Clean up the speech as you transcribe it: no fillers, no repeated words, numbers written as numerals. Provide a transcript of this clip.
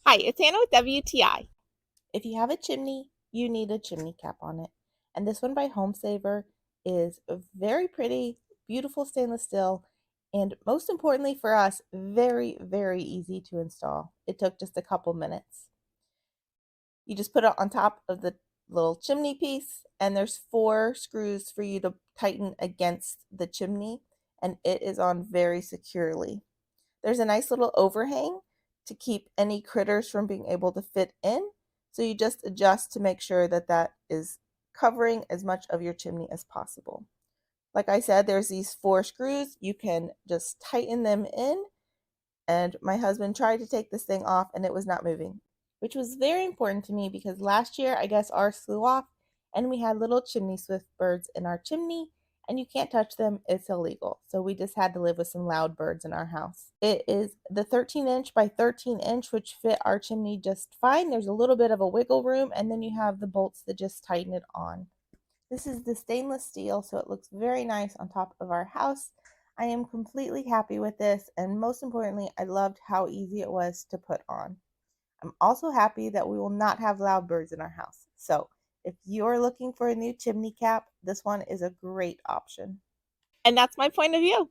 Hi, it's Hannah with WTI. If you have a chimney, you need a chimney cap on it. And this one by HomeSaver is a very pretty, beautiful stainless steel, and most importantly for us, very, very easy to install. It took just a couple minutes. You just put it on top of the little chimney piece, and there's 4 screws for you to tighten against the chimney, and it is on very securely. There's a nice little overhang to keep any critters from being able to fit in. So you just adjust to make sure that that is covering as much of your chimney as possible. Like I said, there's these 4 screws. You can just tighten them in. And my husband tried to take this thing off and it was not moving, which was very important to me because last year I guess ours flew off and we had little chimney swift birds in our chimney and you can't touch them, it's illegal. So we just had to live with some loud birds in our house. It is the 13-inch by 13-inch, which fit our chimney just fine. There's a little bit of a wiggle room, and then you have the bolts that just tighten it on. This is the stainless steel, so it looks very nice on top of our house. I am completely happy with this, and most importantly, I loved how easy it was to put on. I'm also happy that we will not have loud birds in our house. So if you're looking for a new chimney cap, this one is a great option. And that's my point of view.